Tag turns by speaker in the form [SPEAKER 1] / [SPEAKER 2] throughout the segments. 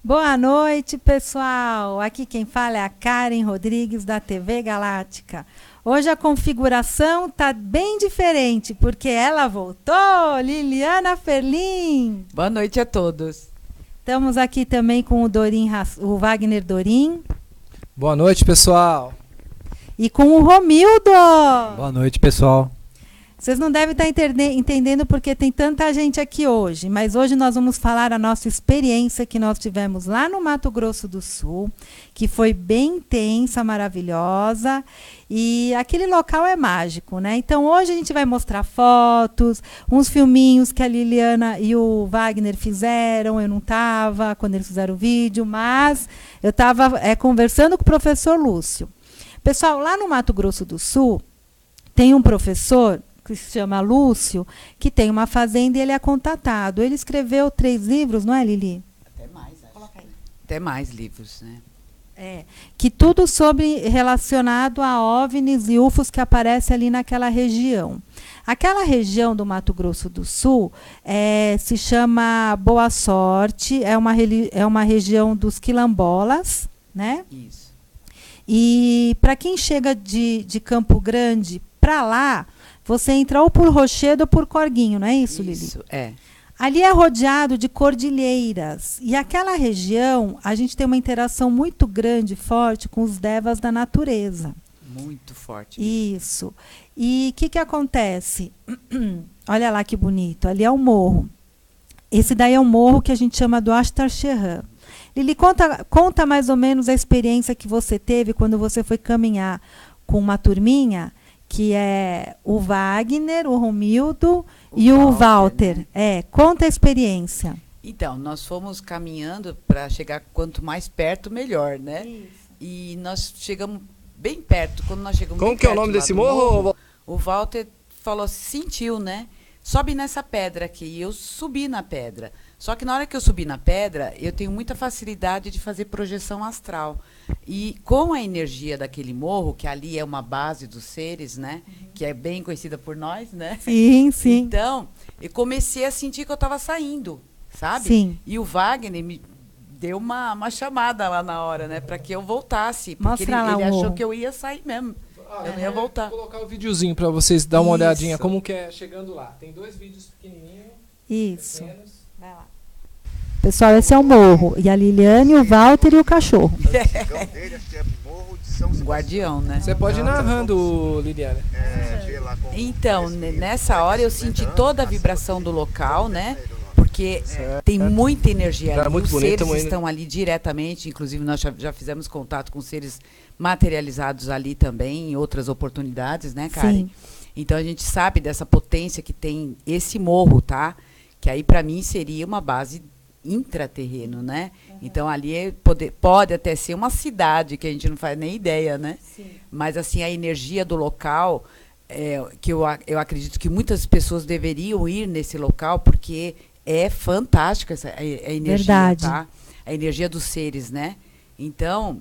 [SPEAKER 1] Boa noite, pessoal. Aqui quem fala é a Karen Rodrigues, da TV Galáctica. Hoje a configuração está bem diferente, porque ela voltou, Liliana Ferlin.
[SPEAKER 2] Boa noite a todos.
[SPEAKER 1] Estamos aqui também com o Wagner Dorim.
[SPEAKER 3] Boa noite, pessoal.
[SPEAKER 1] E com o Romildo.
[SPEAKER 4] Boa noite, pessoal.
[SPEAKER 1] Vocês não devem estar entendendo porque tem tanta gente aqui hoje, mas hoje nós vamos falar a nossa experiência que nós tivemos lá no Mato Grosso do Sul, que foi bem intensa, maravilhosa, e aquele local é mágico, né? Então hoje a gente vai mostrar fotos, uns filminhos que a Liliana e o Wagner fizeram, eu não estava quando eles fizeram o vídeo, mas eu estava conversando com o professor Lúcio. Pessoal, lá no Mato Grosso do Sul, tem um professor que se chama Lúcio, que tem uma fazenda e ele é contatado. Ele escreveu 3 livros, não é, Lili?
[SPEAKER 2] Até mais, acho. Até mais livros, né?
[SPEAKER 1] Que tudo sobre relacionado a OVNIs e UFOs que aparecem ali naquela região. Aquela região do Mato Grosso do Sul se chama Boa Sorte, é uma região dos quilombolas, né?
[SPEAKER 2] Isso.
[SPEAKER 1] E para quem chega de Campo Grande para lá, você entra ou por Rochedo ou por Corguinho, não é isso, Lili?
[SPEAKER 2] Isso, é.
[SPEAKER 1] Ali é rodeado de cordilheiras. E aquela região, a gente tem uma interação muito grande, forte, com os devas da natureza.
[SPEAKER 2] Muito forte.
[SPEAKER 1] Isso. E o que acontece? Olha lá que bonito. Ali é um morro. Esse daí é um morro que a gente chama do Ashtar-Sherran. Lili, conta mais ou menos a experiência que você teve quando você foi caminhar com uma turminha, que é o Wagner, o Romildo e o Walter.
[SPEAKER 2] Né?
[SPEAKER 1] Conta a experiência.
[SPEAKER 2] Então, nós fomos caminhando para chegar quanto mais perto, melhor, né?
[SPEAKER 1] Isso.
[SPEAKER 2] E nós chegamos bem perto. Quando nós chegamos
[SPEAKER 3] Como
[SPEAKER 2] bem
[SPEAKER 3] que é o
[SPEAKER 2] perto
[SPEAKER 3] nome
[SPEAKER 2] lá
[SPEAKER 3] desse
[SPEAKER 2] do
[SPEAKER 3] morro?
[SPEAKER 2] o Walter falou, sentiu, né? Sobe nessa pedra aqui. E eu subi na pedra. Só que na hora que eu subi na pedra, eu tenho muita facilidade de fazer projeção astral. E com a energia daquele morro, que ali é uma base dos seres, né? Uhum. Que é bem conhecida por nós, né?
[SPEAKER 1] Sim, sim.
[SPEAKER 2] Então, eu comecei a sentir que eu estava saindo, sabe?
[SPEAKER 1] Sim.
[SPEAKER 2] E o Wagner me deu uma chamada lá na hora, né? Para que eu voltasse. Porque ele achou que eu ia sair mesmo. Eu não ia voltar.
[SPEAKER 3] Vou colocar o videozinho para vocês dar uma olhadinha como que é chegando lá. Tem 2 vídeos pequenininhos.
[SPEAKER 1] Isso. Vai lá. Pessoal, esse é o morro. E a Liliane, o Walter e o cachorro.
[SPEAKER 2] Um guardião, né?
[SPEAKER 3] Você pode ir narrando, Liliane.
[SPEAKER 2] Então, nessa hora eu senti toda a vibração do local, né? Porque tem muita energia ali. Os seres estão ali diretamente. Inclusive, nós já fizemos contato com seres materializados ali também, em outras oportunidades, né, Karen?
[SPEAKER 1] Sim.
[SPEAKER 2] Então, a gente sabe dessa potência que tem esse morro, tá? Que aí, para mim, seria uma base intraterreno, né? Uhum. Então ali pode até ser uma cidade que a gente não faz nem ideia, né? Sim. Mas assim, a energia do local, que eu acredito que muitas pessoas deveriam ir nesse local, porque é fantástica a energia.
[SPEAKER 1] Verdade.
[SPEAKER 2] Tá? A energia dos seres, né? Então,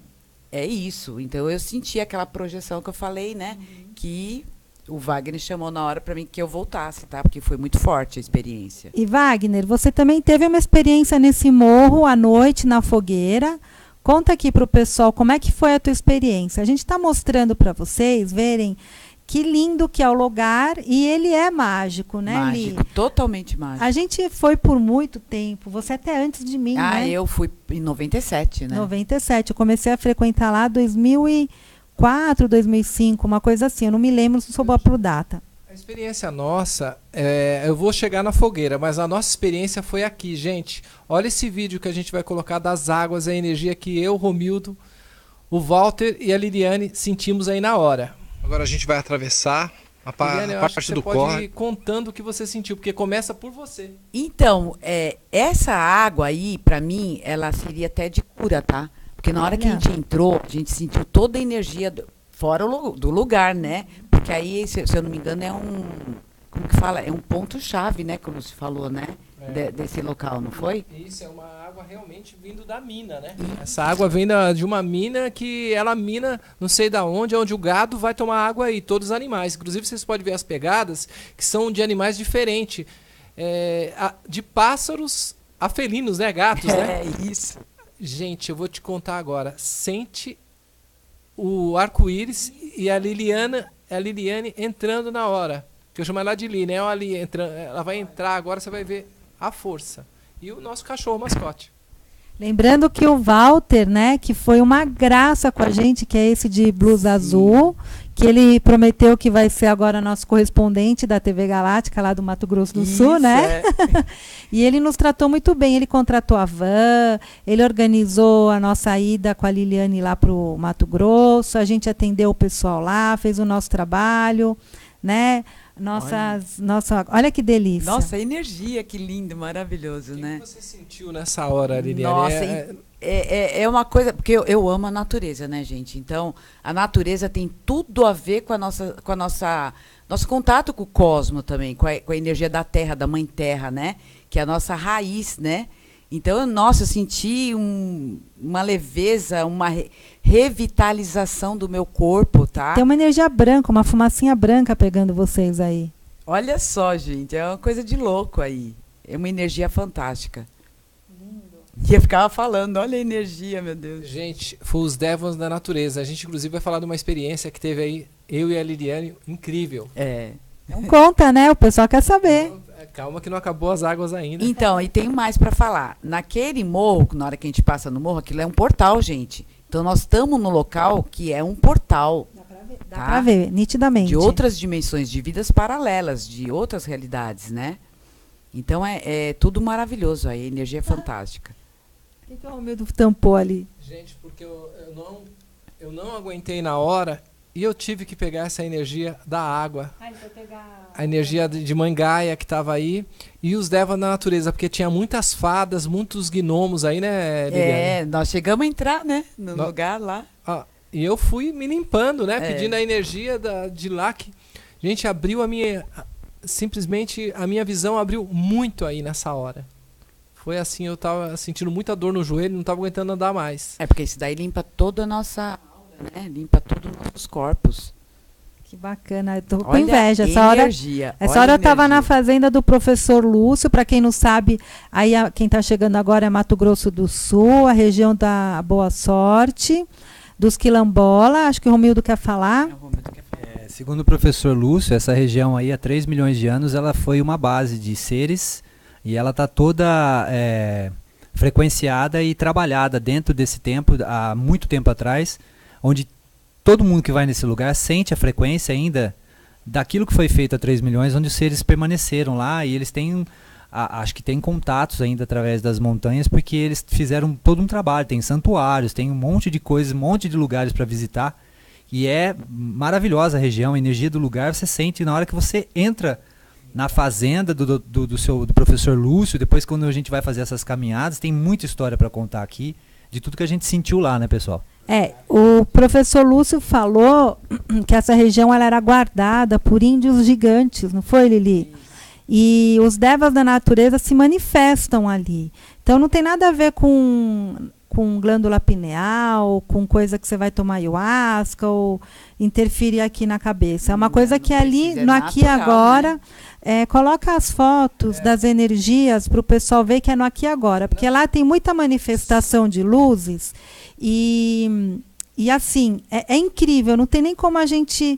[SPEAKER 2] é isso. Então eu senti aquela projeção que eu falei, né? Uhum. Que o Wagner chamou na hora para mim que eu voltasse, tá? Porque foi muito forte a experiência.
[SPEAKER 1] E Wagner, você também teve uma experiência nesse morro à noite, na fogueira. Conta aqui para o pessoal como é que foi a tua experiência. A gente está mostrando para vocês verem que lindo que é o lugar e ele é mágico, né, Li?
[SPEAKER 2] Mágico, totalmente mágico.
[SPEAKER 1] A gente foi por muito tempo, você até antes de mim, né?
[SPEAKER 2] Eu fui em 97, né?
[SPEAKER 1] 97, eu comecei a frequentar lá em 2004, 2005, uma coisa assim, eu não me lembro se sou boa por data.
[SPEAKER 3] A experiência nossa, eu vou chegar na fogueira, mas a nossa experiência foi aqui, gente. Olha esse vídeo que a gente vai colocar das águas, a energia que eu, Romildo, o Walter e a Liliane sentimos aí na hora. Agora a gente vai atravessar a parte do corpo. Você pode ir contando o que você sentiu, porque começa por você.
[SPEAKER 2] Então, essa água aí, pra mim, ela seria até de cura, tá? Porque na hora que a gente entrou, a gente sentiu toda a energia fora do lugar, né? Porque aí, se eu não me engano, como que fala? É um ponto-chave, né? Como se falou, né? Desse local, não foi?
[SPEAKER 3] Isso, é uma água realmente vindo da mina, né? Essa água vem de uma mina que ela mina não sei da onde o gado vai tomar água aí, todos os animais. Inclusive, vocês podem ver as pegadas, que são de animais diferentes. De pássaros a felinos, né? Gatos, né?
[SPEAKER 2] Isso.
[SPEAKER 3] Gente, eu vou te contar agora. Sente o arco-íris e a Liliane entrando na hora. Que eu chamo ela de Li, né? Ali entrando, ela vai entrar agora, você vai ver a força. E o nosso cachorro mascote.
[SPEAKER 1] Lembrando que o Walter, né, que foi uma graça com a gente, que é esse de blusa azul, que ele prometeu que vai ser agora nosso correspondente da TV Galáctica, lá do Mato Grosso do Sul, né? E ele nos tratou muito bem. Ele contratou a van, ele organizou a nossa ida com a Liliane lá para o Mato Grosso, a gente atendeu o pessoal lá, fez o nosso trabalho, né? Olha que delícia.
[SPEAKER 2] Nossa, energia, que lindo, maravilhoso, né?
[SPEAKER 3] O que você sentiu nessa hora, Liliane?
[SPEAKER 2] Nossa, é uma coisa, porque eu amo a natureza, né, gente? Então, a natureza tem tudo a ver com nosso contato com o cosmos também, com a energia da terra, da mãe terra, né? Que é a nossa raiz, né? Então, nossa, eu senti uma leveza, uma revitalização do meu corpo, tá?
[SPEAKER 1] Tem uma energia branca, uma fumacinha branca pegando vocês aí.
[SPEAKER 2] Olha só, gente, é uma coisa de louco aí. É uma energia fantástica. E eu ficava falando, olha a energia, meu Deus.
[SPEAKER 3] Gente, foi os Devons da natureza. A gente, inclusive, vai falar de uma experiência que teve aí, eu e a Liliane, incrível.
[SPEAKER 1] Não conta, né? O pessoal quer saber.
[SPEAKER 3] Calma que não acabou as águas ainda.
[SPEAKER 2] Então, e tem mais para falar. Naquele morro, na hora que a gente passa no morro, aquilo é um portal, gente. Então, nós estamos no local que é um portal.
[SPEAKER 1] Dá pra ver, nitidamente.
[SPEAKER 2] De outras dimensões, de vidas paralelas, de outras realidades, né? Então, é tudo maravilhoso aí, a energia é fantástica.
[SPEAKER 1] O que o Romildo tampou ali?
[SPEAKER 3] Gente, porque eu não aguentei na hora e eu tive que pegar essa energia da água. A energia de Mangaia que estava aí e os Devas da natureza, porque tinha muitas fadas, muitos gnomos aí, né, Liliane?
[SPEAKER 2] Nós chegamos a entrar, né, no lugar lá.
[SPEAKER 3] E eu fui me limpando, né, pedindo a energia de lá que... Gente, abriu simplesmente a minha visão abriu muito aí nessa hora. Foi assim, eu tava sentindo muita dor no joelho, não tava aguentando andar mais.
[SPEAKER 2] Porque isso daí limpa toda a nossa aura, né? Limpa todos os nossos corpos.
[SPEAKER 1] Que bacana, eu tô com inveja. Essa hora eu estava na fazenda do professor Lúcio, para quem não sabe, aí quem está chegando agora é Mato Grosso do Sul, a região da Boa Sorte, dos Quilombola, acho que o Romildo quer falar.
[SPEAKER 4] Segundo o professor Lúcio, essa região aí há 3 milhões de anos, ela foi uma base de seres e ela está toda frequenciada e trabalhada dentro desse tempo, há muito tempo atrás, onde todo mundo que vai nesse lugar sente a frequência ainda daquilo que foi feito há 3 milhões, onde os seres permaneceram lá e eles têm, acho que tem contatos ainda através das montanhas, porque eles fizeram todo um trabalho, tem santuários, tem um monte de coisas, um monte de lugares para visitar, e é maravilhosa a região, a energia do lugar, você sente na hora que você entra na fazenda do professor Lúcio, depois quando a gente vai fazer essas caminhadas, tem muita história para contar aqui, de tudo que a gente sentiu lá, né, pessoal?
[SPEAKER 1] O professor Lúcio falou que essa região ela era guardada por índios gigantes, não foi, Lili? E os Devas da natureza se manifestam ali. Então não tem nada a ver com glândula pineal, com coisa que você vai tomar ayahuasca ou interferir aqui na cabeça. É uma coisa que ali, no aqui e agora, né? Coloca as fotos das energias para o pessoal ver que é no aqui e agora. Porque lá tem muita manifestação de luzes e assim, é incrível, não tem nem como a gente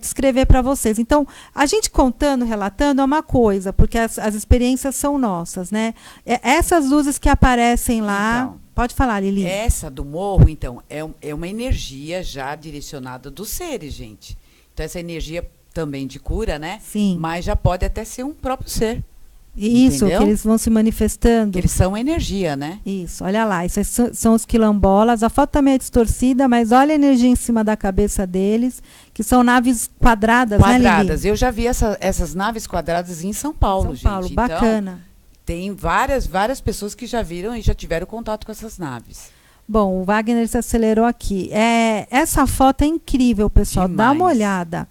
[SPEAKER 1] descrever para vocês. Então, a gente contando, relatando é uma coisa, porque as experiências são nossas, né? Essas luzes que aparecem lá... Então, pode falar, Lili.
[SPEAKER 2] Essa do morro, então, é uma energia já direcionada dos seres, gente. Então, essa energia também de cura, né?
[SPEAKER 1] Sim.
[SPEAKER 2] Mas já pode até ser um próprio ser.
[SPEAKER 1] Isso,
[SPEAKER 2] entendeu?
[SPEAKER 1] Que eles vão se manifestando.
[SPEAKER 2] Eles são energia, né?
[SPEAKER 1] Isso, olha lá, isso são os quilombolas. A foto também é distorcida, mas olha a energia em cima da cabeça deles, que são naves quadradas, né, Lili?
[SPEAKER 2] Eu já vi essas naves quadradas em São Paulo,
[SPEAKER 1] São Paulo,
[SPEAKER 2] gente.
[SPEAKER 1] bacana.
[SPEAKER 2] Então, tem várias pessoas que já viram e já tiveram contato com essas naves.
[SPEAKER 1] Bom, o Wagner se acelerou aqui. Essa foto é incrível, pessoal.
[SPEAKER 2] Demais.
[SPEAKER 1] Dá uma olhada.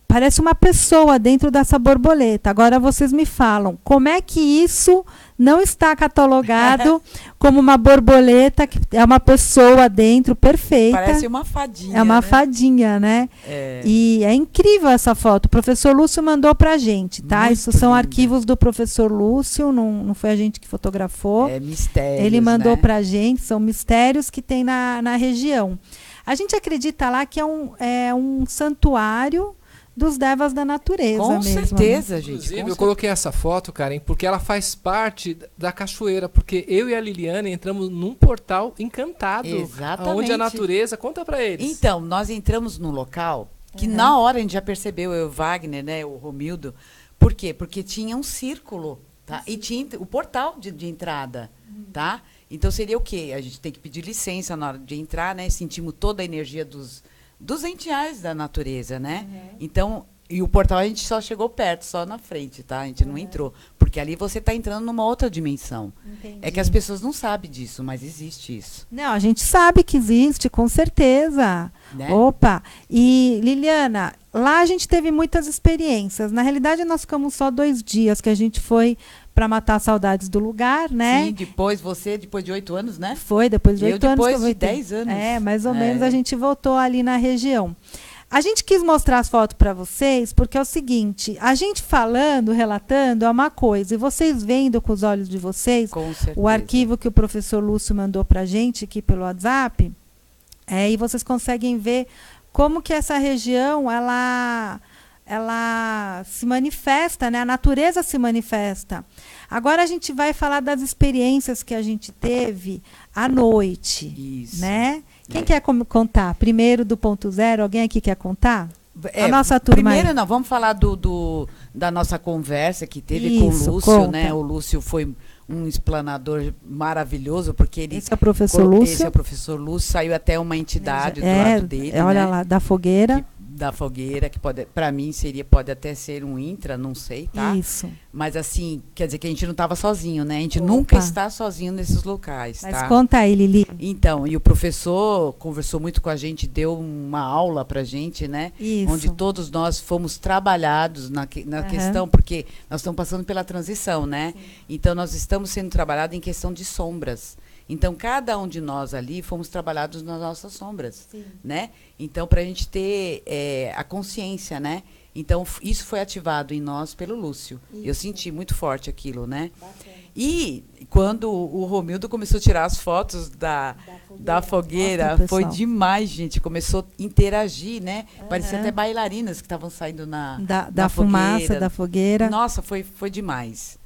[SPEAKER 1] parece uma pessoa dentro dessa borboleta. Agora vocês me falam, como é que isso não está catalogado como uma borboleta, que é uma pessoa dentro, perfeita?
[SPEAKER 2] Parece uma fadinha.
[SPEAKER 1] É uma
[SPEAKER 2] né?
[SPEAKER 1] fadinha, né? E é incrível essa foto. O professor Lúcio mandou pra gente, tá?
[SPEAKER 2] Muito
[SPEAKER 1] Isso são
[SPEAKER 2] linda.
[SPEAKER 1] arquivos do professor Lúcio, não foi a gente que fotografou.
[SPEAKER 2] É mistério.
[SPEAKER 1] Ele mandou
[SPEAKER 2] né?
[SPEAKER 1] pra gente, são mistérios que tem na região. A gente acredita lá que é um santuário dos devas da natureza
[SPEAKER 2] Com
[SPEAKER 1] mesmo. né?
[SPEAKER 2] certeza, gente.
[SPEAKER 3] Inclusive,
[SPEAKER 2] com
[SPEAKER 3] eu coloquei essa foto, Karen, porque ela faz parte da cachoeira, porque eu e a Liliane entramos num portal encantado,
[SPEAKER 2] Exatamente.
[SPEAKER 3] onde a natureza, conta pra eles.
[SPEAKER 2] Então, nós entramos num local que na hora a gente já percebeu, eu, o Wagner, né, o Romildo. Por quê? Porque tinha um círculo, tá? E tinha o portal de entrada, tá? Então seria o quê? A gente tem que pedir licença na hora de entrar, né? Sentimos toda a energia dos entiais da natureza, né? Então, e o portal a gente só chegou perto, só na frente, tá? A gente não entrou. Porque ali você está entrando numa outra dimensão.
[SPEAKER 1] Entendi.
[SPEAKER 2] É que as pessoas não sabem disso, mas existe isso.
[SPEAKER 1] Não, a gente sabe que existe, com certeza.
[SPEAKER 2] Né?
[SPEAKER 1] Opa! E, Liliana, lá a gente teve muitas experiências. Na realidade, nós ficamos só 2 dias que a gente foi para matar saudades do lugar, né?
[SPEAKER 2] Sim, depois de 8 anos, né?
[SPEAKER 1] Foi, depois de 8 anos.
[SPEAKER 2] depois
[SPEAKER 1] que eu
[SPEAKER 2] de
[SPEAKER 1] voltei.
[SPEAKER 2] 10 anos.
[SPEAKER 1] É, mais ou menos a gente voltou ali na região. A gente quis mostrar as fotos para vocês, porque é o seguinte, a gente falando, relatando é uma coisa, e vocês vendo com os olhos de vocês,
[SPEAKER 2] Com certeza.
[SPEAKER 1] o arquivo que o professor Lúcio mandou para a gente aqui pelo WhatsApp, e vocês conseguem ver como que essa região, ela se manifesta, né? A natureza se manifesta. Agora a gente vai falar das experiências que a gente teve à noite,
[SPEAKER 2] Isso.
[SPEAKER 1] né? Quem quer contar? Primeiro do ponto zero, alguém aqui quer contar? A nossa turma.
[SPEAKER 2] Primeiro, não, vamos falar da nossa conversa que teve com
[SPEAKER 1] Isso,
[SPEAKER 2] o Lúcio,
[SPEAKER 1] conta.
[SPEAKER 2] né? O Lúcio foi um explanador maravilhoso, porque ele...
[SPEAKER 1] Esse é o professor Lúcio.
[SPEAKER 2] Esse é o professor Lúcio, saiu até uma entidade do lado dele,
[SPEAKER 1] olha
[SPEAKER 2] né?
[SPEAKER 1] lá, da fogueira.
[SPEAKER 2] Da fogueira, que pode, para mim pode até ser um intra, não sei, tá?
[SPEAKER 1] Isso.
[SPEAKER 2] Mas assim, quer dizer que a gente não estava sozinho, né? A gente
[SPEAKER 1] Opa.
[SPEAKER 2] nunca está sozinho nesses locais,
[SPEAKER 1] Mas
[SPEAKER 2] tá?
[SPEAKER 1] conta aí, Lili.
[SPEAKER 2] Então, e o professor conversou muito com a gente, deu uma aula pra gente, né?
[SPEAKER 1] Isso.
[SPEAKER 2] Onde todos nós fomos trabalhados na questão, porque nós estamos passando pela transição, né? Então, nós estamos sendo trabalhados em questão de sombras. Então, cada um de nós ali fomos trabalhados nas nossas sombras, né? Então, para a gente ter a consciência, né? Então, isso foi ativado em nós pelo Lúcio. Isso. Eu senti muito forte aquilo, né? Bacana. E quando o Romildo começou a tirar as fotos da fogueira, foi demais, gente. Começou a interagir, né? Parecia até bailarinas que estavam saindo
[SPEAKER 1] da fumaça, da fogueira.
[SPEAKER 2] Nossa, foi demais.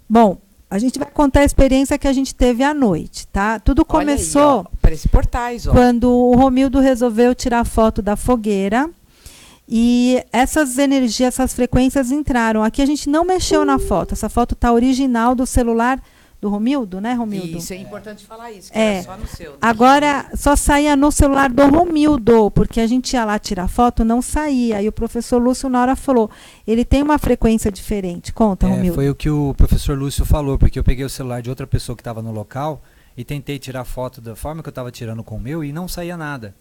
[SPEAKER 1] Bom, a gente vai contar a experiência que a gente teve à noite, tá? Tudo começou
[SPEAKER 2] aí, parece portais, ó.
[SPEAKER 1] Quando o Romildo resolveu tirar foto da fogueira e essas energias, essas frequências entraram. Aqui a gente não mexeu na foto. Essa foto tá original do celular do Romildo, né, Romildo?
[SPEAKER 2] Isso, é importante falar isso, que era só no seu.
[SPEAKER 1] Agora, só saía no celular do Romildo, porque a gente ia lá tirar foto, não saía. E o professor Lúcio, na hora, falou, ele tem uma frequência diferente. Conta, Romildo.
[SPEAKER 4] Foi o que o professor Lúcio falou, porque eu peguei o celular de outra pessoa que estava no local e tentei tirar foto da forma que eu estava tirando com o meu e não saía nada.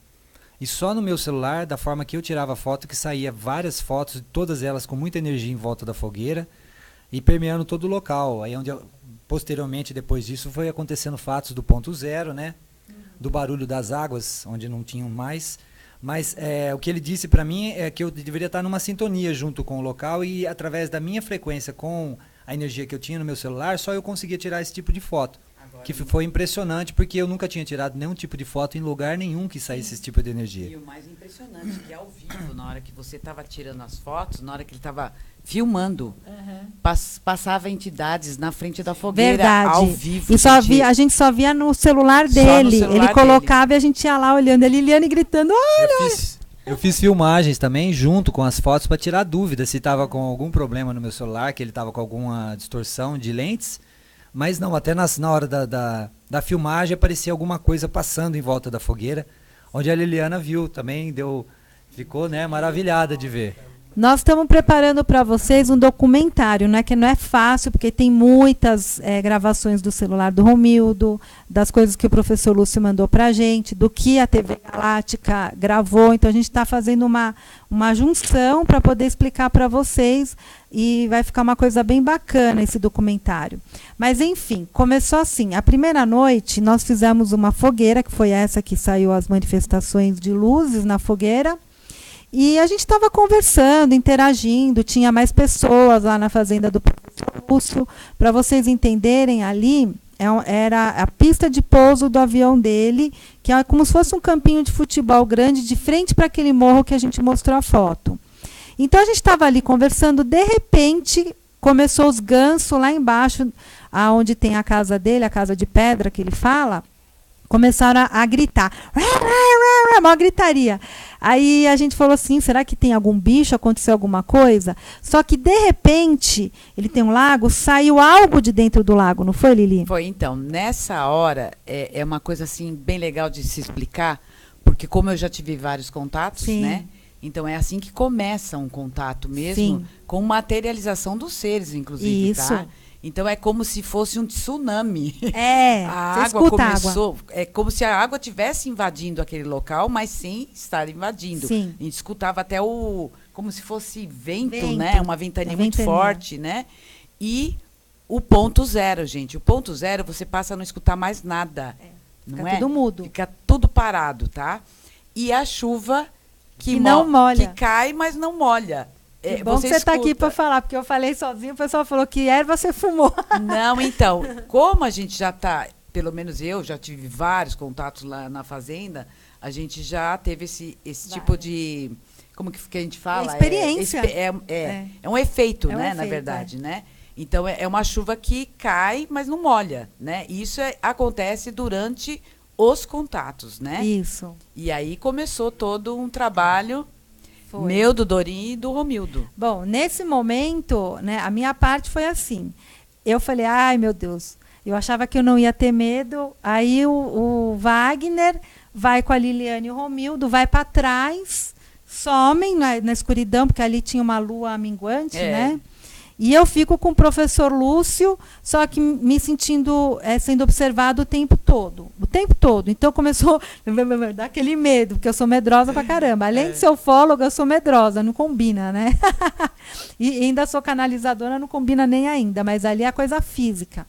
[SPEAKER 4] E só no meu celular, da forma que eu tirava foto, que saía várias fotos, todas elas com muita energia em volta da fogueira e permeando todo o local. Aí onde posteriormente, depois disso, foi acontecendo fatos do ponto zero, né? Do barulho das águas, onde não tinham mais. Mas o que ele disse para mim é que eu deveria estar numa sintonia junto com o local e através da minha frequência com a energia que eu tinha no meu celular, só eu conseguia tirar esse tipo de foto. Que foi impressionante, porque eu nunca tinha tirado nenhum tipo de foto em lugar nenhum que saísse esse tipo de energia.
[SPEAKER 2] E o mais impressionante, que ao vivo, na hora que você estava tirando as fotos, na hora que ele estava filmando, passava entidades na frente da fogueira,
[SPEAKER 1] Verdade.
[SPEAKER 2] ao vivo.
[SPEAKER 1] E a gente só via no celular dele. Ele colocava e a gente ia lá olhando, a Liliane gritando, olha!
[SPEAKER 4] Eu fiz filmagens também junto com as fotos para tirar dúvida se estava com algum problema no meu celular, que ele estava com alguma distorção de lentes. Mas não, até na hora da filmagem aparecia alguma coisa passando em volta da fogueira, onde a Liliana viu também, ficou, né, maravilhada de ver.
[SPEAKER 1] Nós estamos preparando para vocês um documentário, né, que não é fácil, porque tem muitas gravações do celular do Romildo, das coisas que o professor Lúcio mandou para a gente, do que a TV Galáctica gravou. Então, a gente está fazendo uma junção para poder explicar para vocês, e vai ficar uma coisa bem bacana esse documentário. Mas, enfim, começou assim. A primeira noite, nós fizemos uma fogueira, que foi essa que saiu as manifestações de luzes na fogueira. E a gente estava conversando, interagindo, tinha mais pessoas lá na fazenda do professor Lúcio. Para vocês entenderem, ali era a pista de pouso do avião dele, que é como se fosse um campinho de futebol grande, de frente para aquele morro que a gente mostrou a foto. Então, a gente estava ali conversando, de repente, começou os gansos lá embaixo, onde tem a casa dele, a casa de pedra que ele fala, começaram a gritar. Uma gritaria. Aí a gente falou assim, será que tem algum bicho, aconteceu alguma coisa? Só que, de repente, ele tem um lago, saiu algo de dentro do lago, não foi, Lili?
[SPEAKER 2] Foi, então. Nessa hora, é uma coisa assim bem legal de se explicar, porque como eu já tive vários contatos,
[SPEAKER 1] Sim.
[SPEAKER 2] né? Então é assim que começa um contato mesmo,
[SPEAKER 1] Sim.
[SPEAKER 2] com materialização dos seres, inclusive,
[SPEAKER 1] Isso.
[SPEAKER 2] tá? Então é como se fosse um tsunami.
[SPEAKER 1] você
[SPEAKER 2] A água
[SPEAKER 1] escuta a
[SPEAKER 2] começou,
[SPEAKER 1] água.
[SPEAKER 2] é como se a água estivesse invadindo aquele local, mas sem estar invadindo.
[SPEAKER 1] Sim.
[SPEAKER 2] A gente escutava até como se fosse vento,
[SPEAKER 1] Vento.
[SPEAKER 2] né? Uma ventania muito
[SPEAKER 1] Ventania.
[SPEAKER 2] forte, né? E o ponto zero, gente. O ponto zero, você passa a não escutar mais nada. Não
[SPEAKER 1] Fica
[SPEAKER 2] é?
[SPEAKER 1] tudo mudo.
[SPEAKER 2] Fica tudo parado, tá? E a chuva
[SPEAKER 1] Que não molha.
[SPEAKER 2] que cai, mas não molha.
[SPEAKER 1] Que bom que você está aqui para falar, porque eu falei sozinho, o pessoal falou que erva você fumou.
[SPEAKER 2] Não, então, como a gente já está, pelo menos eu já tive vários contatos lá na fazenda, a gente já teve esse tipo de, como que a gente fala?
[SPEAKER 1] Experiência.
[SPEAKER 2] É um efeito,
[SPEAKER 1] É um
[SPEAKER 2] né, na
[SPEAKER 1] efeito,
[SPEAKER 2] verdade, né? Então, é uma chuva que cai, mas não molha, né? E isso acontece durante os contatos, né?
[SPEAKER 1] Isso.
[SPEAKER 2] E aí começou todo um trabalho
[SPEAKER 1] Foi.
[SPEAKER 2] meu, do Dorim e do Romildo.
[SPEAKER 1] Bom, nesse momento, né, a minha parte foi assim. Eu falei, ai, meu Deus, eu achava que eu não ia ter medo. Aí o Wagner vai com a Liliane e o Romildo, vai para trás, somem na escuridão, porque ali tinha uma lua minguante, né? E eu fico com o professor Lúcio, só que me sentindo, sendo observado o tempo todo. O tempo todo. Então começou a dar aquele medo, porque eu sou medrosa pra caramba. Além de ser ufóloga, eu sou medrosa, não combina, né? E ainda sou canalizadora, não combina nem ainda, mas ali é a coisa física.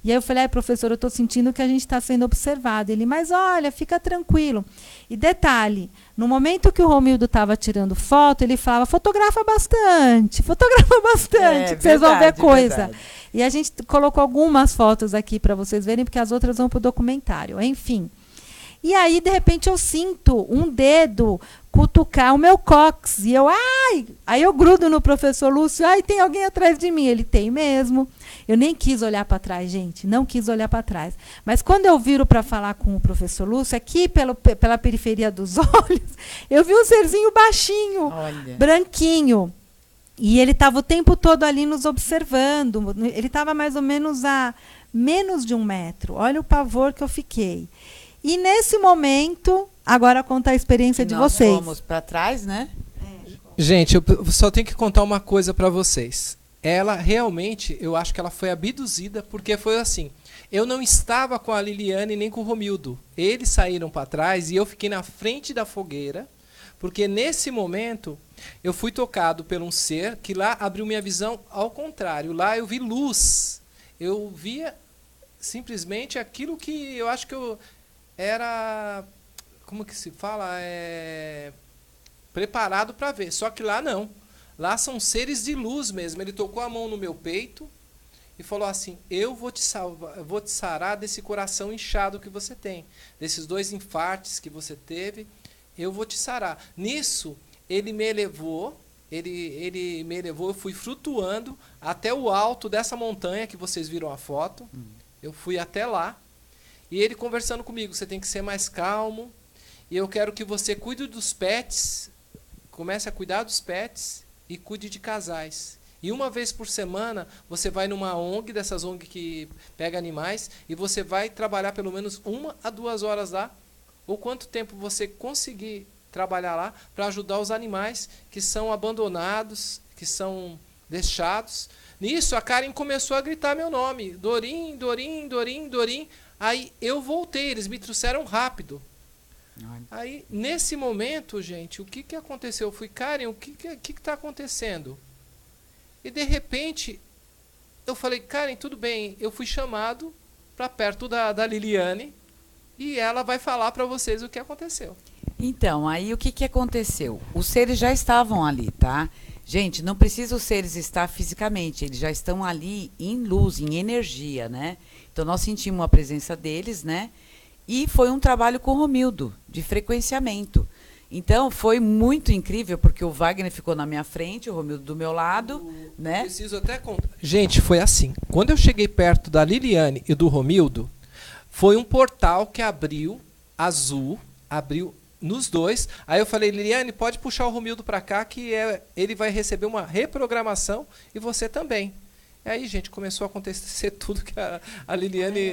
[SPEAKER 1] E aí eu falei, professor, eu estou sentindo que a gente está sendo observado. Ele, mas olha, fica tranquilo. E detalhe, no momento que o Romildo estava tirando foto, ele falava, fotografa bastante, que vocês vão ver coisa.
[SPEAKER 2] Verdade.
[SPEAKER 1] E a gente colocou algumas fotos aqui para vocês verem, porque as outras vão para o documentário. Enfim. E aí, de repente, eu sinto um dedo cutucar o meu cóccix. E eu, ai! Aí eu grudo no professor Lúcio, ai, tem alguém atrás de mim. Ele, tem mesmo. Eu nem quis olhar para trás, gente. Não quis olhar para trás. Mas quando eu viro para falar com o professor Lúcio, aqui pela periferia dos olhos, eu vi um serzinho baixinho,
[SPEAKER 2] Olha.
[SPEAKER 1] branquinho. E ele estava o tempo todo ali nos observando. Ele estava mais ou menos a menos de 1 metro. Olha o pavor que eu fiquei. E nesse momento, agora contar a experiência de vocês.
[SPEAKER 2] Nós fomos para trás, né?
[SPEAKER 3] Gente, eu só tenho que contar uma coisa para vocês. Ela realmente, eu acho que ela foi abduzida, porque foi assim. Eu não estava com a Liliane nem com o Romildo. Eles saíram para trás e eu fiquei na frente da fogueira, porque nesse momento eu fui tocado por um ser que lá abriu minha visão ao contrário. Lá eu vi luz. Eu via simplesmente aquilo que eu acho que eu era, como que se fala, preparado para ver. Só que lá não. Lá são seres de luz mesmo. Ele tocou a mão no meu peito e falou assim, eu vou te salvar, eu vou te sarar desse coração inchado que você tem, desses 2 infartes que você teve, eu vou te sarar. Nisso, ele me elevou, eu fui flutuando até o alto dessa montanha que vocês viram a foto. Eu fui até lá. E ele conversando comigo, você tem que ser mais calmo, e eu quero que você cuide dos pets, comece a cuidar dos pets e cuide de casais. E uma vez por semana, você vai numa ONG, dessas ONG que pega animais, e você vai trabalhar pelo menos 1 a 2 horas lá, ou quanto tempo você conseguir trabalhar lá para ajudar os animais que são abandonados, que são deixados. Nisso, a Karen começou a gritar meu nome. Dorim, Dorim, Dorim, Dorim. Aí eu voltei, eles me trouxeram rápido. Aí, nesse momento, gente, o que aconteceu? Eu fui, Karen, o que está acontecendo? E, de repente, eu falei, Karen, tudo bem. Eu fui chamado para perto da Liliane e ela vai falar para vocês o que aconteceu.
[SPEAKER 2] Então, aí o que aconteceu? Os seres já estavam ali, tá? Gente, não precisa os seres estar fisicamente, eles já estão ali em luz, em energia, né? Então, nós sentimos a presença deles, né? E foi um trabalho com o Romildo, de frequenciamento. Então, foi muito incrível, porque o Wagner ficou na minha frente, o Romildo do meu lado, né?
[SPEAKER 3] Preciso até contar. Gente, foi assim. Quando eu cheguei perto da Liliane e do Romildo, foi um portal que abriu, azul, abriu nos dois. Aí eu falei, Liliane, pode puxar o Romildo para cá, que ele vai receber uma reprogramação e você também. E aí, gente, começou a acontecer tudo que a Liliane...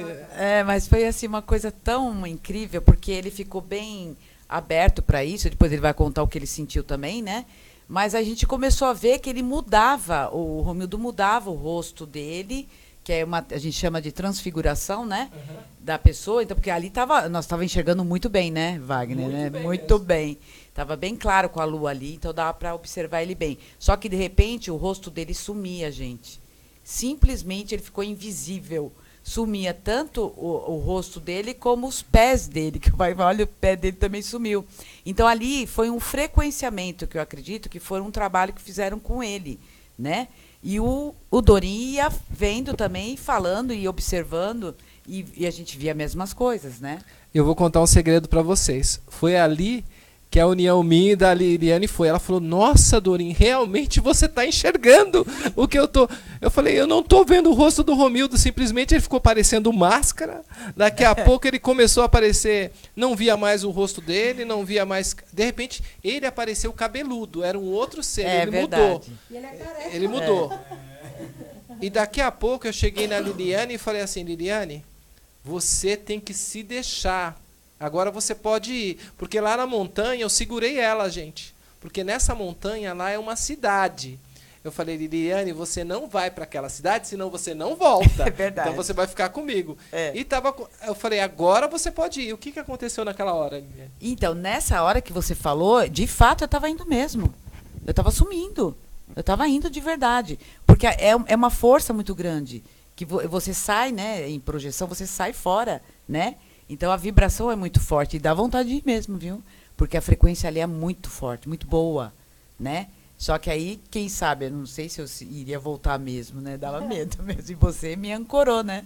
[SPEAKER 2] Mas foi assim uma coisa tão incrível, porque ele ficou bem aberto para isso, depois ele vai contar o que ele sentiu também, né? Mas a gente começou a ver que ele mudava, o Romildo mudava o rosto dele, que é a gente chama de transfiguração, né? Uhum. Da pessoa, então, porque ali nós estávamos enxergando muito bem, né, Wagner? Muito bem. Estava bem claro com a lua ali, então dava para observar ele bem. Só que, de repente, o rosto dele sumia, gente. Simplesmente ele ficou invisível. Sumia tanto o rosto dele como os pés dele, que olha, o pé dele também sumiu. Então ali foi um frequenciamento, que eu acredito que foi um trabalho que fizeram com ele, né? E o Dorim ia vendo também, falando e observando, e a gente via as mesmas coisas, né?
[SPEAKER 3] Eu vou contar um segredo para vocês. Foi ali que a união minha e da Liliane foi. Ela falou, nossa, Dorim, realmente você está enxergando o que eu tô... Eu falei, eu não estou vendo o rosto do Romildo, simplesmente ele ficou parecendo máscara. Daqui a pouco ele começou a aparecer, não via mais o rosto dele, não via mais... De repente, ele apareceu cabeludo, era um outro ser, ele
[SPEAKER 2] verdade.
[SPEAKER 3] Mudou.
[SPEAKER 1] E ele é careca.
[SPEAKER 3] Ele mudou. E daqui a pouco eu cheguei na Liliane e falei assim, Liliane, você tem que se deixar. Agora você pode ir, porque lá na montanha eu segurei ela, gente. Porque nessa montanha lá é uma cidade. Eu falei, Liliane, você não vai para aquela cidade, senão você não volta.
[SPEAKER 2] É verdade.
[SPEAKER 3] Então você vai ficar comigo.
[SPEAKER 2] É.
[SPEAKER 3] E eu falei, agora você pode ir. O que aconteceu naquela hora, Liliane?
[SPEAKER 2] Então, nessa hora que você falou, de fato eu estava indo mesmo. Eu estava sumindo. Eu estava indo de verdade. Porque é uma força muito grande. Que você sai, né, em projeção, você sai fora, né? Então, a vibração é muito forte e dá vontade de ir mesmo, viu? Porque a frequência ali é muito forte, muito boa, né? Só que aí, quem sabe, eu não sei se eu iria voltar mesmo, né? Dava medo mesmo. E você me ancorou, né?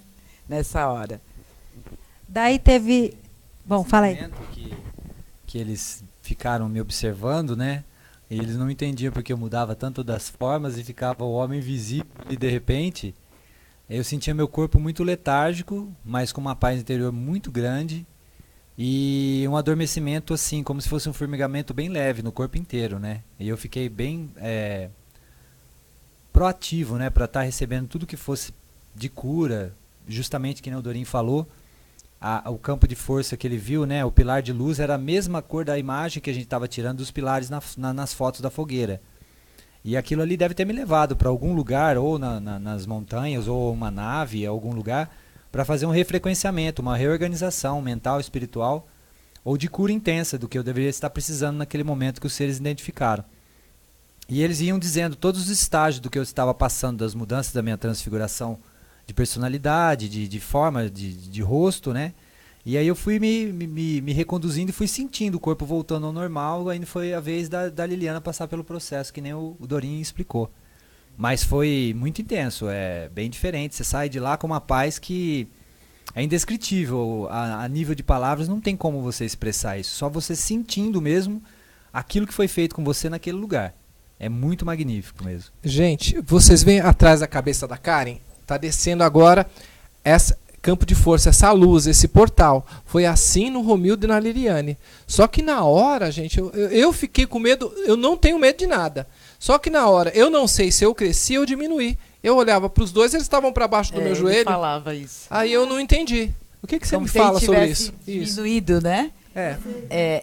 [SPEAKER 2] Nessa hora.
[SPEAKER 1] Daí teve... Bom, fala aí.
[SPEAKER 4] Que eles ficaram me observando, né? E eles não entendiam porque eu mudava tanto das formas e ficava o homem invisível e, de repente... Eu sentia meu corpo muito letárgico, mas com uma paz interior muito grande e um adormecimento assim, como se fosse um formigamento bem leve no corpo inteiro, né? E eu fiquei bem proativo, né, para estar recebendo tudo que fosse de cura, justamente que nem o Dorim falou, o campo de força que ele viu, né, o pilar de luz era a mesma cor da imagem que a gente estava tirando dos pilares nas fotos da fogueira. E aquilo ali deve ter me levado para algum lugar, ou nas montanhas, ou uma nave, algum lugar, para fazer um refrequenciamento, uma reorganização mental, espiritual, ou de cura intensa do que eu deveria estar precisando naquele momento que os seres identificaram. E eles iam dizendo todos os estágios do que eu estava passando, das mudanças da minha transfiguração de personalidade, de forma, de rosto, né? E aí eu fui me reconduzindo e fui sentindo o corpo voltando ao normal. Ainda foi a vez da Liliana passar pelo processo, que nem o Dorim explicou. Mas foi muito intenso, é bem diferente. Você sai de lá com uma paz que é indescritível. A nível de palavras não tem como você expressar isso. Só você sentindo mesmo aquilo que foi feito com você naquele lugar. É muito magnífico mesmo.
[SPEAKER 3] Gente, vocês veem atrás da cabeça da Karen? Está descendo agora essa... campo de força, essa luz, esse portal. Foi assim no Romildo e na Liliane. Só que na hora, gente, eu fiquei com medo, eu não tenho medo de nada. Só que na hora, eu não sei se eu cresci ou diminuí. Eu olhava para os dois, eles estavam para baixo do meu joelho.
[SPEAKER 2] Falava isso.
[SPEAKER 3] Aí eu não entendi. O que você me fala sobre isso?
[SPEAKER 2] Diminuído, né?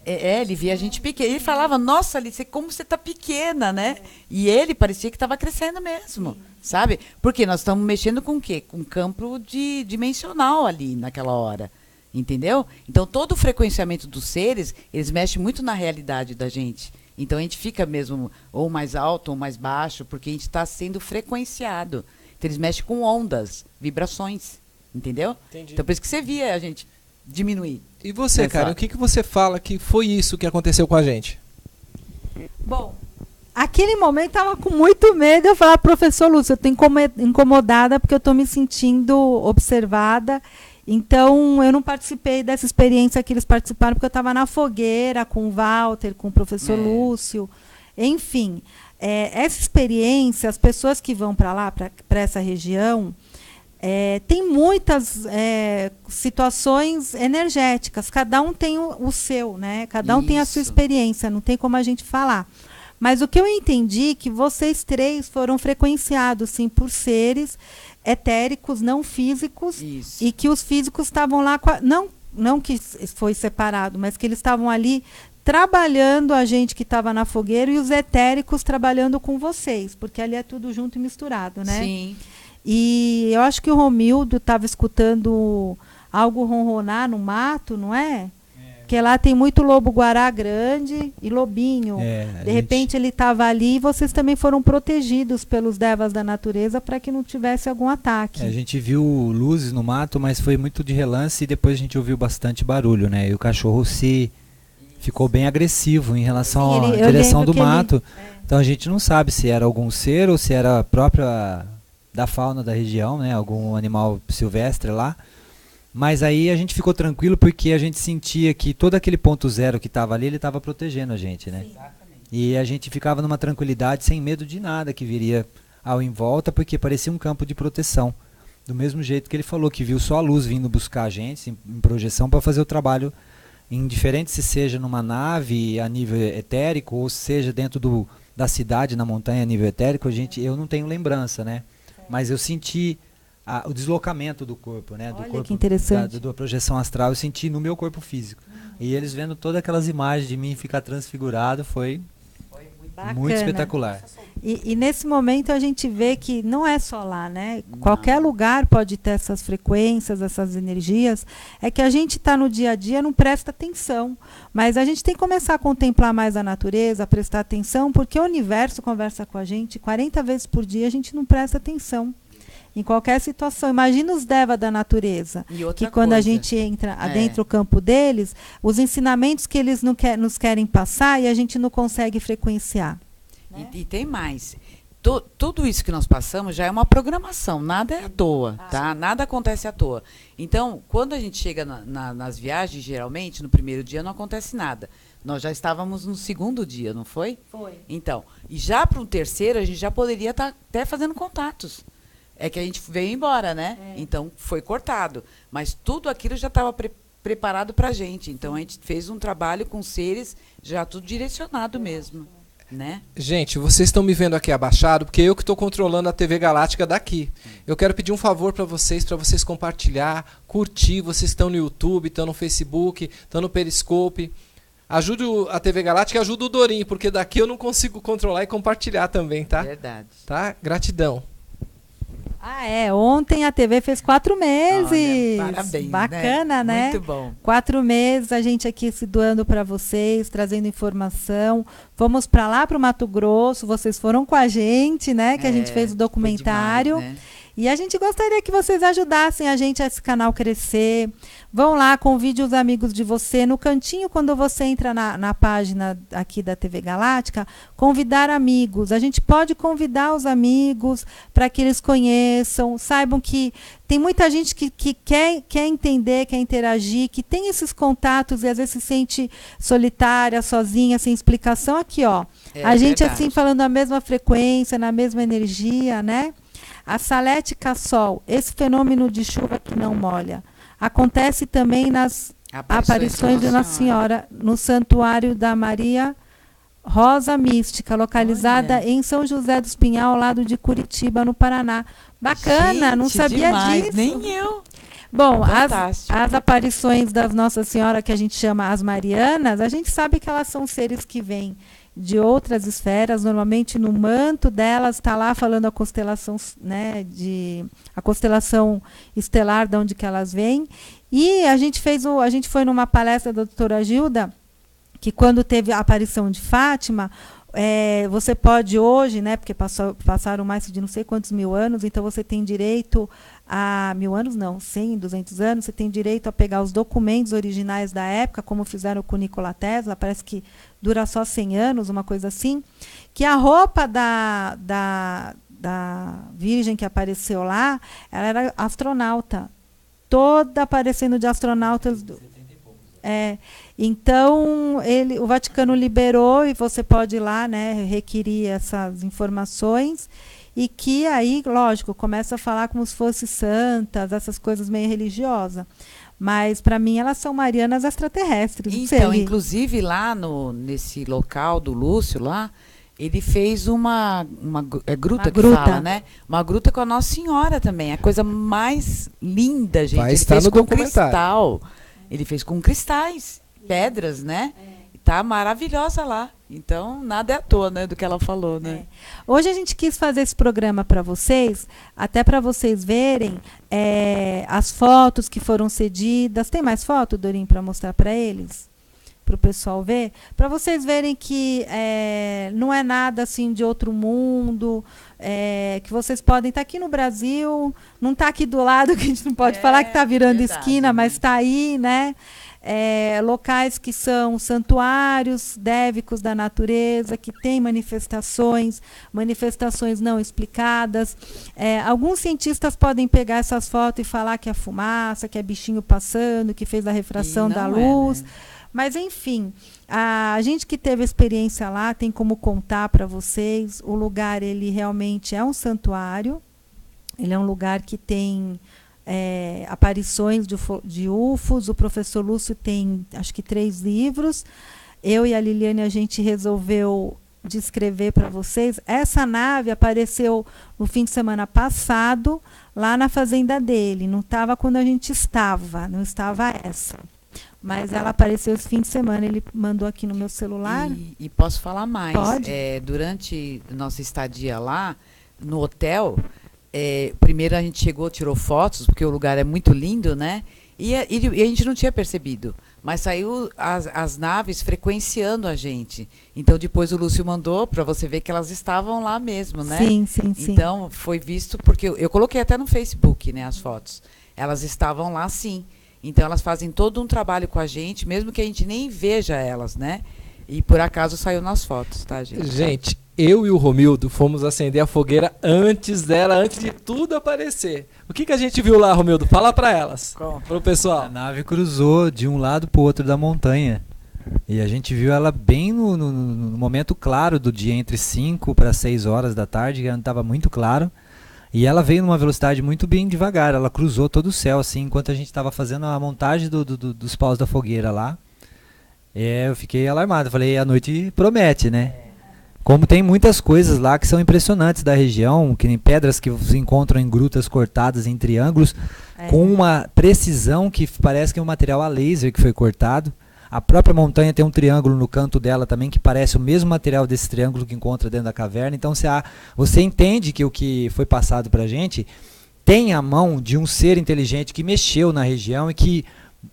[SPEAKER 2] Ele via a gente pequena. Ele falava, nossa, Alice, como você tá pequena, né? E ele parecia que estava crescendo mesmo, sabe? Porque nós estamos mexendo com o quê? Com campo dimensional ali naquela hora, entendeu? Então, todo o frequenciamento dos seres, eles mexem muito na realidade da gente. Então, a gente fica mesmo ou mais alto ou mais baixo, porque a gente está sendo frequenciado. Então, eles mexem com ondas, vibrações, entendeu?
[SPEAKER 3] Entendi.
[SPEAKER 2] Então, por isso que você via a gente diminuir.
[SPEAKER 3] E você, cara, o que você fala que foi isso que aconteceu com a gente?
[SPEAKER 1] Bom, aquele momento eu tava com muito medo. Eu falava, professor Lúcio, eu tô incomodada porque eu tô me sentindo observada. Então, eu não participei dessa experiência que eles participaram, porque eu estava na fogueira com o Walter, com o professor Lúcio. Enfim, essa experiência, as pessoas que vão para lá, para essa região, tem muitas situações energéticas. Cada um tem o seu, né? Cada um tem a sua experiência, não tem como a gente falar. Mas o que eu entendi é que vocês três foram frequenciados, sim, por seres etéricos, não físicos, e que os físicos estavam lá, não que foi separado, mas que eles estavam ali trabalhando a gente que estava na fogueira e os etéricos trabalhando com vocês, porque ali é tudo junto e misturado, né?
[SPEAKER 2] Sim.
[SPEAKER 1] E eu acho que o Romildo estava escutando algo ronronar no mato, não é? Porque lá tem muito lobo-guará grande e lobinho. De repente ele estava ali e vocês também foram protegidos pelos devas da natureza para que não tivesse algum ataque.
[SPEAKER 4] A gente viu luzes no mato, mas foi muito de relance e depois a gente ouviu bastante barulho, né? E o cachorro ficou bem agressivo em relação à direção do mato. Então a gente não sabe se era algum ser ou se era a própria da fauna da região, né? Algum animal silvestre lá. Mas aí a gente ficou tranquilo porque a gente sentia que todo aquele ponto zero que estava ali, ele estava protegendo a gente, né? E a gente ficava numa tranquilidade, sem medo de nada que viria ao em volta, porque parecia um campo de proteção. Do mesmo jeito que ele falou, que viu só a luz vindo buscar a gente em projeção para fazer o trabalho, indiferente se seja numa nave a nível etérico ou seja dentro da cidade, na montanha a nível etérico, eu não tenho lembrança, né? Mas eu senti o deslocamento do corpo, né?
[SPEAKER 1] Olha,
[SPEAKER 4] do corpo,
[SPEAKER 1] que interessante.
[SPEAKER 4] da projeção astral, eu senti no meu corpo físico. E eles vendo todas aquelas imagens de mim ficar transfigurado foi muito espetacular.
[SPEAKER 1] E nesse momento a gente vê que não é só lá, né? Qualquer lugar pode ter essas frequências, essas energias. É que a gente está no dia a dia, não presta atenção. Mas a gente tem que começar a contemplar mais a natureza, a prestar atenção, porque o universo conversa com a gente 40 vezes por dia, a gente não presta atenção. Em qualquer situação. Imagina os devas da natureza, que quando a gente entra dentro do campo deles, os ensinamentos que eles nos querem passar e a gente não consegue frequenciar.
[SPEAKER 2] Né? E tem mais. Tudo isso que nós passamos já é uma programação, nada é à toa, tá? Nada acontece à toa. Então, quando a gente chega nas viagens, geralmente, no primeiro dia não acontece nada. Nós já estávamos no segundo dia, não foi?
[SPEAKER 1] Foi.
[SPEAKER 2] Então, e já para o terceiro, a gente já poderia estar até fazendo contatos. É que a gente veio embora, né? Então, foi cortado. Mas tudo aquilo já estava preparado para a gente. Então, a gente fez um trabalho com seres já tudo direcionado mesmo, né?
[SPEAKER 3] Gente, vocês estão me vendo aqui abaixado, porque eu que estou controlando a TV Galáctica daqui. Eu quero pedir um favor para vocês compartilhar, curtir. Vocês estão no YouTube, estão no Facebook, estão no Periscope. Ajude a TV Galáctica e ajude o Dorim, porque daqui eu não consigo controlar e compartilhar também, tá?
[SPEAKER 2] Verdade.
[SPEAKER 3] Tá? Gratidão.
[SPEAKER 1] Ontem a TV fez 4 meses.
[SPEAKER 2] Olha, parabéns,
[SPEAKER 1] bacana, né?
[SPEAKER 2] Muito bom.
[SPEAKER 1] 4 meses, a gente aqui se doando para vocês, trazendo informação. Fomos para lá, para o Mato Grosso, vocês foram com a gente, né? Que a gente fez o documentário.
[SPEAKER 2] Demais, né?
[SPEAKER 1] E a gente gostaria que vocês ajudassem a gente a esse canal crescer. Vão lá, convide os amigos de você. No cantinho, quando você entra na página aqui da TV Galáctica, convidar amigos. A gente pode convidar os amigos para que eles conheçam, saibam que tem muita gente que quer entender, quer interagir, que tem esses contatos e às vezes se sente solitária, sozinha, sem explicação. Aqui, ó. A gente
[SPEAKER 2] verdade.
[SPEAKER 1] assim falando na mesma frequência, na mesma energia, né? A Salete Cassol, esse fenômeno de chuva que não molha, acontece também nas aparições de Nossa Senhora no Santuário da Maria Rosa Mística, localizada em São José dos Pinhal, ao lado de Curitiba, no Paraná. Bacana,
[SPEAKER 2] Gente,
[SPEAKER 1] não sabia
[SPEAKER 2] demais.
[SPEAKER 1] disso.
[SPEAKER 2] Nem eu.
[SPEAKER 1] Bom,
[SPEAKER 2] Fantástico.
[SPEAKER 1] as aparições das Nossa Senhora, que a gente chama as Marianas, a gente sabe que elas são seres que vêm de outras esferas. Normalmente no manto delas está lá falando a constelação, né, a constelação estelar de onde que elas vêm. E a gente foi numa palestra da doutora Gilda, que quando teve a aparição de Fátima, você pode hoje, né, porque passaram mais de não sei quantos mil anos, então você tem direito a 1000 anos, não, 100, 200 anos, você tem direito a pegar os documentos originais da época, como fizeram com Nikola Tesla, parece que dura só 100 anos, uma coisa assim, que a roupa da Virgem que apareceu lá, ela era astronauta, toda aparecendo de astronautas. Então o Vaticano liberou e você pode ir lá, né, requerir essas informações, e que aí, lógico, começa a falar como se fosse santas, essas coisas meio religiosas. Mas para mim elas são marianas extraterrestres.
[SPEAKER 2] Então, inclusive lá nesse local do Lúcio lá, ele fez uma gruta que fala, né? Uma gruta com a Nossa Senhora também. A coisa mais linda, gente.
[SPEAKER 3] Vai estar no documentário.
[SPEAKER 2] Cristal. Ele fez com cristais, pedras, né? Tá maravilhosa lá. Então, nada é à toa, né, do que ela falou, né?
[SPEAKER 1] Hoje a gente quis fazer esse programa para vocês, até para vocês verem as fotos que foram cedidas. Tem mais foto, Dorim, para mostrar para eles? Para o pessoal ver? Para vocês verem que não é nada assim de outro mundo, que vocês podem estar aqui no Brasil, não está aqui do lado, que a gente não pode falar que está virando verdade, esquina, né? Mas está aí, né? Locais que são santuários dévicos da natureza, que têm manifestações não explicadas. Alguns cientistas podem pegar essas fotos e falar que é fumaça, que é bichinho passando, que fez a refração da luz. Né? Mas, enfim, a gente que teve experiência lá tem como contar para vocês. O lugar, ele realmente é um santuário. Ele é um lugar que tem aparições de UFOs. O professor Lúcio tem, acho que 3 livros. Eu e a Liliane, a gente resolveu descrever para vocês. Essa nave apareceu no fim de semana passado, lá na fazenda dele. Não estava quando a gente estava, não estava essa. Mas ela apareceu esse fim de semana, ele mandou aqui no meu celular.
[SPEAKER 2] E posso falar mais.
[SPEAKER 1] Pode?
[SPEAKER 2] Durante nossa estadia lá, no hotel, primeiro a gente chegou, tirou fotos, porque o lugar é muito lindo, né? E a gente não tinha percebido. Mas saiu as naves frequenciando a gente. Então, depois o Lúcio mandou para você ver que elas estavam lá mesmo, né?
[SPEAKER 1] Sim.
[SPEAKER 2] Então, foi visto, porque eu coloquei até no Facebook, né, as fotos. Elas estavam lá, sim. Então, elas fazem todo um trabalho com a gente, mesmo que a gente nem veja elas, né? E, por acaso, saiu nas fotos, tá, gente?
[SPEAKER 3] Gente, eu e o Romildo fomos acender a fogueira antes de tudo aparecer. O que a gente viu lá, Romildo? Fala pra elas, pro pessoal.
[SPEAKER 4] A nave cruzou de um lado pro outro da montanha. E a gente viu ela bem no momento claro do dia, entre 5 para 6 horas da tarde, que ainda estava muito claro. E ela veio numa velocidade muito bem devagar, ela cruzou todo o céu, assim, enquanto a gente estava fazendo a montagem dos paus da fogueira lá. Eu fiquei alarmado, falei, a noite promete, né? Como tem muitas coisas lá que são impressionantes da região, que nem pedras que se encontram em grutas cortadas em triângulos, com uma precisão que parece que é um material a laser que foi cortado. A própria montanha tem um triângulo no canto dela também, que parece o mesmo material desse triângulo que encontra dentro da caverna. Então você entende que o que foi passado para a gente tem a mão de um ser inteligente que mexeu na região e que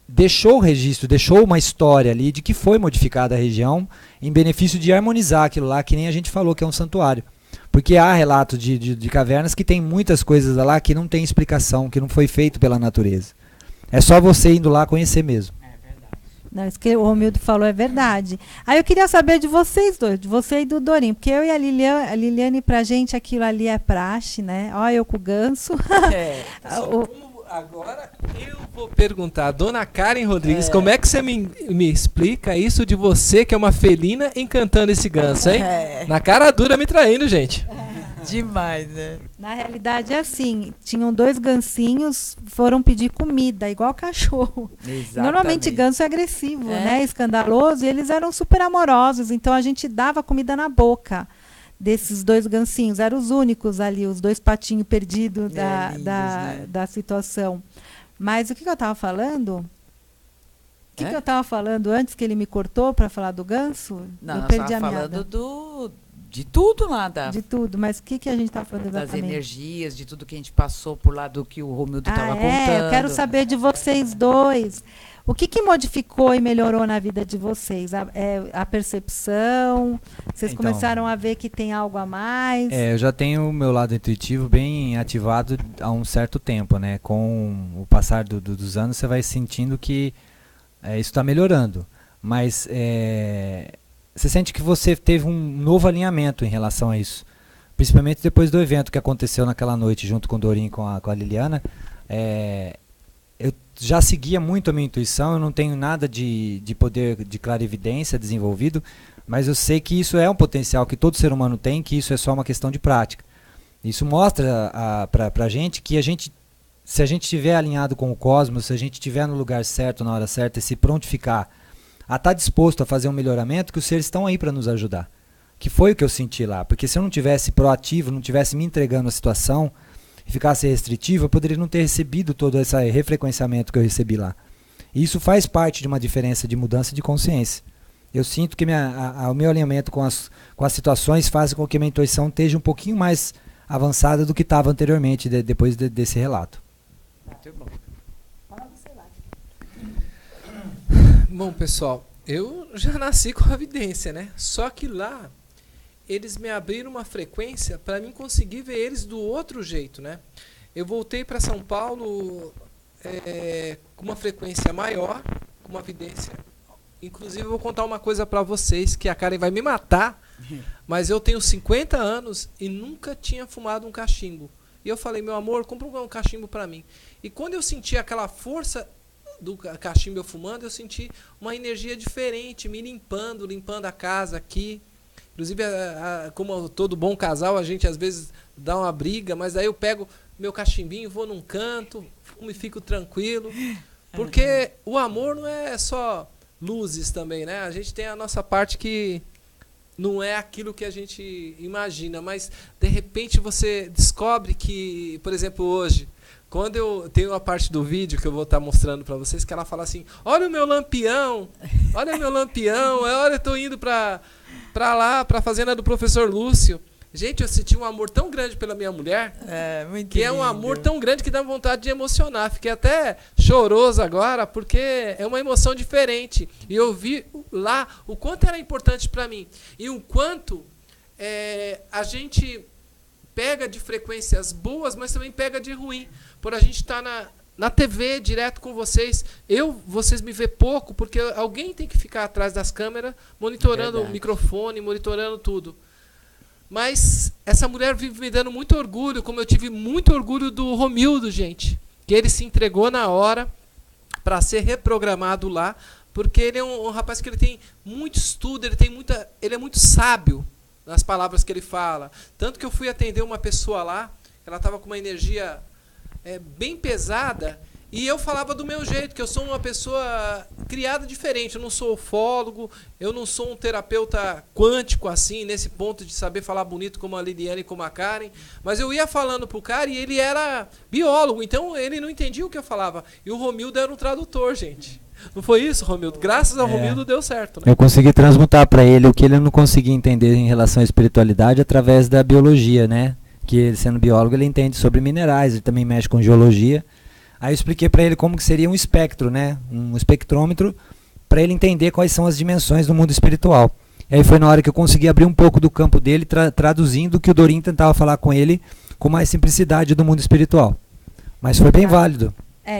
[SPEAKER 4] deixou o registro, deixou uma história ali de que foi modificada a região em benefício de harmonizar aquilo lá, que nem a gente falou que é um santuário. Porque há relatos de cavernas que tem muitas coisas lá que não tem explicação, que não foi feito pela natureza. É só você indo lá conhecer mesmo.
[SPEAKER 1] Não, isso que o Romildo falou é verdade. Aí eu queria saber de vocês dois, de você e do Dorim, porque eu e a Liliane, pra gente aquilo ali é praxe, né? Olha eu com o ganso.
[SPEAKER 3] Agora eu vou perguntar a dona Karen Rodrigues, como é que você me explica isso de você, que é uma felina, encantando esse ganso, hein? Na cara dura me traindo, gente.
[SPEAKER 2] Demais, né?
[SPEAKER 1] Na realidade é assim, tinham 2 gansinhos, foram pedir comida, igual cachorro.
[SPEAKER 2] Exatamente.
[SPEAKER 1] Normalmente ganso é agressivo, né? Escandaloso, e eles eram super amorosos, então a gente dava comida na boca desses 2 gansinhos, eram os únicos ali, os 2 patinhos perdidos da situação. Mas o que eu estava falando? O que eu estava falando antes que ele me cortou para falar do ganso?
[SPEAKER 2] Não,
[SPEAKER 1] eu
[SPEAKER 2] nós
[SPEAKER 1] perdi a
[SPEAKER 2] estávamos
[SPEAKER 1] meada.
[SPEAKER 2] falando de tudo lá
[SPEAKER 1] De tudo, mas o que a gente está falando
[SPEAKER 2] das
[SPEAKER 1] exatamente?
[SPEAKER 2] energias, de tudo que a gente passou por lá do que o Romildo estava contando.
[SPEAKER 1] Eu quero saber de vocês dois. O que modificou e melhorou na vida de vocês? A percepção? Vocês
[SPEAKER 4] Então,
[SPEAKER 1] começaram a ver que tem algo a mais?
[SPEAKER 4] Eu já tenho o meu lado intuitivo bem ativado há um certo tempo, né? Com o passar dos anos, você vai sentindo que isso está melhorando. Mas você sente que você teve um novo alinhamento em relação a isso. Principalmente depois do evento que aconteceu naquela noite, junto com o Dorim e com a Liliana. Eu já seguia muito a minha intuição, eu não tenho nada de poder de clarividência desenvolvido, mas eu sei que isso é um potencial que todo ser humano tem, que isso é só uma questão de prática. Isso mostra para a gente que se a gente estiver alinhado com o cosmos, se a gente estiver no lugar certo, na hora certa, e se prontificar a estar disposto a fazer um melhoramento, que os seres estão aí para nos ajudar. Que foi o que eu senti lá, porque se eu não tivesse proativo, não tivesse me entregando à situação, e ficasse restritivo, eu poderia não ter recebido todo esse refrequenciamento que eu recebi lá. E isso faz parte de uma diferença de mudança de consciência. Eu sinto que o meu alinhamento com as situações faz com que minha intuição esteja um pouquinho mais avançada do que estava anteriormente, depois desse relato.
[SPEAKER 2] Muito bom.
[SPEAKER 3] Bom, pessoal, eu já nasci com a evidência, né? Só que lá eles me abriram uma frequência para mim conseguir ver eles do outro jeito, né? Eu voltei para São Paulo com uma frequência maior, com uma evidência. Inclusive, eu vou contar uma coisa para vocês, que a Karen vai me matar, mas eu tenho 50 anos e nunca tinha fumado um cachimbo. E eu falei, meu amor, compra um cachimbo para mim. E quando eu senti aquela força do cachimbo eu fumando, eu senti uma energia diferente, me limpando a casa aqui. Inclusive, como todo bom casal, a gente às vezes dá uma briga, mas aí eu pego meu cachimbinho, vou num canto, fumo e fico tranquilo. Porque o amor não é só luzes também, né? A gente tem a nossa parte que não é aquilo que a gente imagina, mas de repente você descobre que, por exemplo, hoje, quando eu tenho a parte do vídeo que eu vou estar mostrando para vocês, que ela fala assim, olha o meu lampião, olha eu estou indo para lá, para a fazenda do professor Lúcio. Gente, eu senti um amor tão grande pela minha mulher, que é um amor tão grande que dá vontade de emocionar. Fiquei até choroso agora, porque é uma emoção diferente. E eu vi lá o quanto era importante para mim. E o quanto a gente pega de frequências boas, mas também pega de ruim. Por a gente estar na TV, direto com vocês. Vocês me vê pouco, porque alguém tem que ficar atrás das câmeras, monitorando o microfone, monitorando tudo. Mas essa mulher vive me dando muito orgulho, como eu tive muito orgulho do Romildo, gente. Que ele se entregou na hora para ser reprogramado lá, porque ele é um rapaz que ele tem muito estudo, ele é muito sábio nas palavras que ele fala. Tanto que eu fui atender uma pessoa lá, ela estava com uma energia bem pesada, e eu falava do meu jeito, que eu sou uma pessoa criada diferente. Eu não sou ufólogo, eu não sou um terapeuta quântico assim, nesse ponto de saber falar bonito como a Liliane e como a Karen, mas eu ia falando pro cara e ele era biólogo, então ele não entendia o que eu falava. E o Romildo era um tradutor, gente. Não foi isso, Romildo? Graças ao Romildo deu certo, né?
[SPEAKER 4] Eu consegui transmutar para ele o que ele não conseguia entender em relação à espiritualidade através da biologia, né? Que ele, sendo biólogo, ele entende sobre minerais, ele também mexe com geologia. Aí eu expliquei para ele como que seria um espectro, né? Um espectrômetro, para ele entender quais são as dimensões do mundo espiritual. E aí foi na hora que eu consegui abrir um pouco do campo dele, traduzindo o que o Dorim tentava falar com ele com mais simplicidade do mundo espiritual. Mas foi bem válido.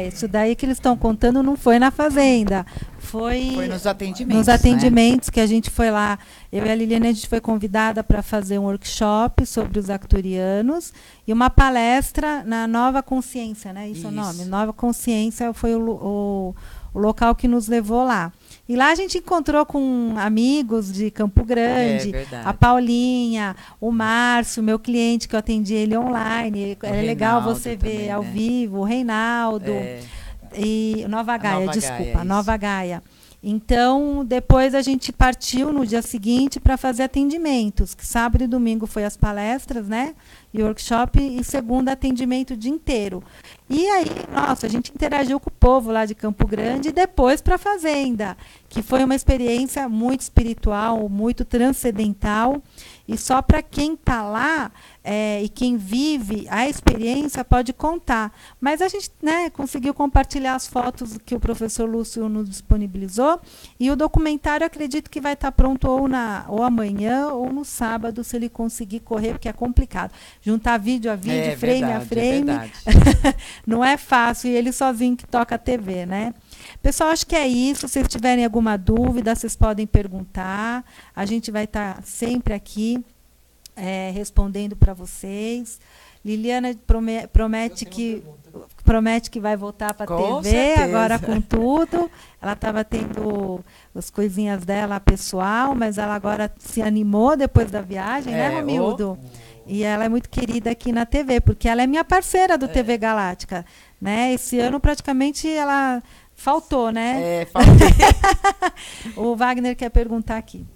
[SPEAKER 1] Isso daí que eles estão contando não foi na fazenda. Foi
[SPEAKER 2] nos atendimentos.
[SPEAKER 1] Nos atendimentos, né? Que a gente foi lá. Eu e a Liliane, a gente foi convidada para fazer um workshop sobre os arcturianos e uma palestra na Nova Consciência, né? Isso é o nome. Nova Consciência foi o local que nos levou lá. E lá a gente encontrou com amigos de Campo Grande, a Paulinha, o Márcio, meu cliente, que eu atendi ele online. Era legal você ver ao vivo, o Reinaldo. E Nova Gaia, desculpa, Nova Gaia. Então, depois a gente partiu no dia seguinte para fazer atendimentos, que sábado e domingo foi as palestras, né? e workshop, e segunda atendimento o dia inteiro. E aí, nossa, a gente interagiu com o povo lá de Campo Grande e depois para a fazenda, que foi uma experiência muito espiritual, muito transcendental. E só para quem está lá e quem vive a experiência pode contar. Mas a gente, né, conseguiu compartilhar as fotos que o professor Lúcio nos disponibilizou. E o documentário, acredito que vai estar pronto ou amanhã ou no sábado, se ele conseguir correr, porque é complicado. Juntar vídeo a vídeo, frame a frame. Não é fácil. E ele sozinho que toca a TV, né? Pessoal, acho que é isso. Se vocês tiverem alguma dúvida, vocês podem perguntar. A gente vai estar sempre aqui respondendo para vocês. Liliana promete que vai voltar para a TV,
[SPEAKER 2] certeza.
[SPEAKER 1] Agora com tudo. Ela estava tendo as coisinhas dela pessoal, mas ela agora se animou depois da viagem, né, Romildo? E ela é muito querida aqui na TV, porque ela é minha parceira do TV Galáctica. Né? Esse ano, praticamente, ela faltou, né?
[SPEAKER 2] Faltei.
[SPEAKER 1] O Wagner quer perguntar aqui.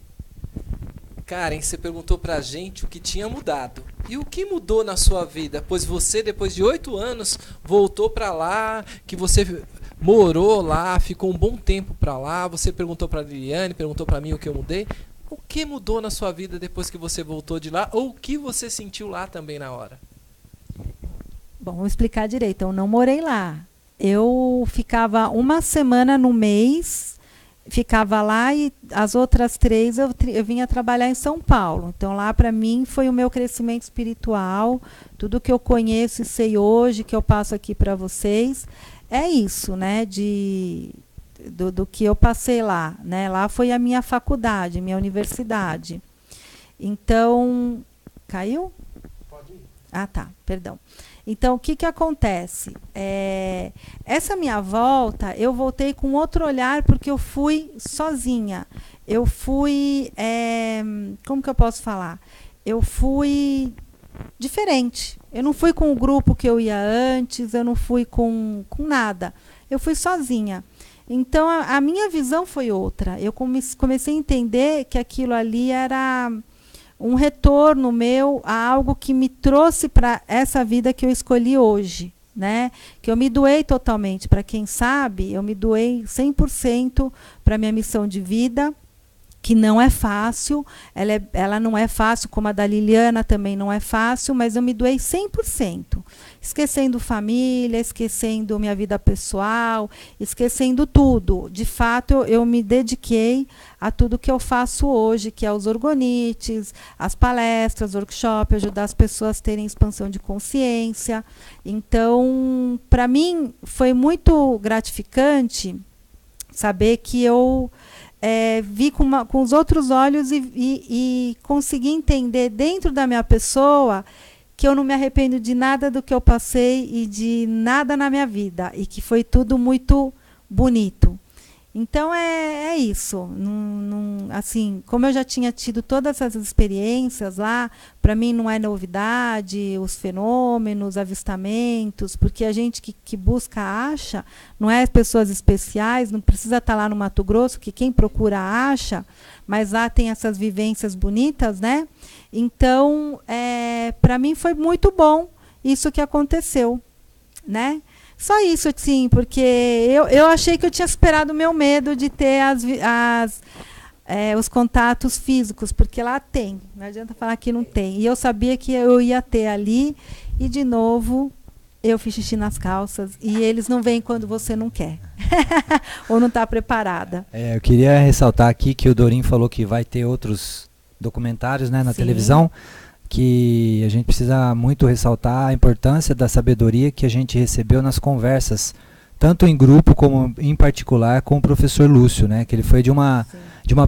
[SPEAKER 3] Karen, você perguntou pra gente o que tinha mudado. E o que mudou na sua vida? Pois você, depois de 8 anos, voltou pra lá, que você morou lá, ficou um bom tempo pra lá. Você perguntou pra Liliane, perguntou pra mim o que eu mudei. O que mudou na sua vida depois que você voltou de lá? Ou o que você sentiu lá também na hora?
[SPEAKER 1] Bom, vou explicar direito. Eu não morei lá. Eu ficava uma semana no mês, ficava lá, e as outras 3 eu vinha trabalhar em São Paulo. Então lá para mim foi o meu crescimento espiritual, tudo que eu conheço e sei hoje, que eu passo aqui para vocês, é isso, né? Do que eu passei lá, né? Lá foi a minha faculdade, minha universidade. Então, caiu?
[SPEAKER 3] Pode ir.
[SPEAKER 1] Ah, tá, perdão. Então, o que acontece? Essa minha volta, eu voltei com outro olhar, porque eu fui sozinha. Eu fui, como que eu posso falar? Eu fui diferente. Eu não fui com o grupo que eu ia antes, eu não fui com nada. Eu fui sozinha. Então, a minha visão foi outra. Eu comecei a entender que aquilo ali era um retorno meu a algo que me trouxe para essa vida que eu escolhi hoje, né? Que eu me doei totalmente. Para quem sabe, eu me doei 100% para a minha missão de vida, que não é fácil. Ela não é fácil, como a da Liliana também não é fácil, mas eu me doei 100%. Esquecendo família, esquecendo minha vida pessoal, esquecendo tudo. De fato, eu me dediquei a tudo que eu faço hoje, que é os orgonites, as palestras, workshop, ajudar as pessoas a terem expansão de consciência. Então, para mim, foi muito gratificante saber que eu vi com os outros olhos e consegui entender dentro da minha pessoa que eu não me arrependo de nada do que eu passei e de nada na minha vida, e que foi tudo muito bonito. Então é isso. Assim, como eu já tinha tido todas essas experiências lá, para mim não é novidade os fenômenos, avistamentos, porque a gente que busca acha, não é pessoas especiais, não precisa estar lá no Mato Grosso, que quem procura acha, mas lá tem essas vivências bonitas, né? Então, para mim foi muito bom isso que aconteceu, né? Só isso, sim, porque eu achei que eu tinha superado o meu medo de ter os contatos físicos, porque lá tem, não adianta falar que não tem. E eu sabia que eu ia ter ali, e de novo eu fiz xixi nas calças, e eles não vêm quando você não quer, ou não está preparada.
[SPEAKER 4] Eu queria ressaltar aqui que o Dorim falou que vai ter outros documentários, né, na televisão, que a gente precisa muito ressaltar a importância da sabedoria que a gente recebeu nas conversas, tanto em grupo como em particular com o professor Lúcio, né, que ele foi de uma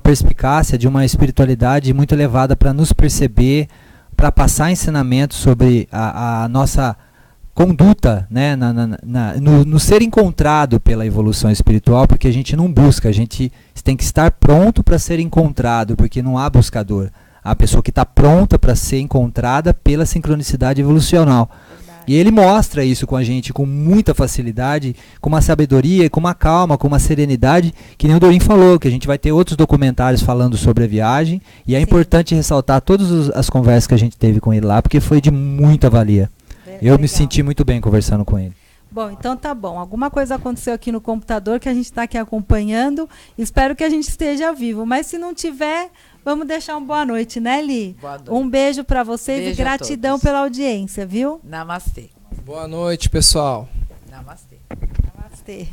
[SPEAKER 4] perspicácia, de uma espiritualidade muito elevada para nos perceber, para passar ensinamentos sobre a nossa conduta, né, no ser encontrado pela evolução espiritual, porque a gente não busca, a gente tem que estar pronto para ser encontrado, porque não há buscador. A pessoa que está pronta para ser encontrada pela sincronicidade evolucional. E ele mostra isso com a gente com muita facilidade, com uma sabedoria, com uma calma, com uma serenidade, que nem o Dorim falou, que a gente vai ter outros documentários falando sobre a viagem, e é importante ressaltar todas as conversas que a gente teve com ele lá, porque foi de muita valia. Eu me senti muito bem conversando com ele.
[SPEAKER 1] Bom, então tá bom. Alguma coisa aconteceu aqui no computador que a gente está aqui acompanhando. Espero que a gente esteja vivo. Mas se não tiver, vamos deixar uma boa noite, né, Li?
[SPEAKER 2] Boa noite.
[SPEAKER 1] Um beijo para vocês
[SPEAKER 2] Beijo
[SPEAKER 1] e gratidão pela audiência, viu?
[SPEAKER 2] Namastê.
[SPEAKER 3] Boa noite, pessoal.
[SPEAKER 2] Namastê.
[SPEAKER 1] Namastê.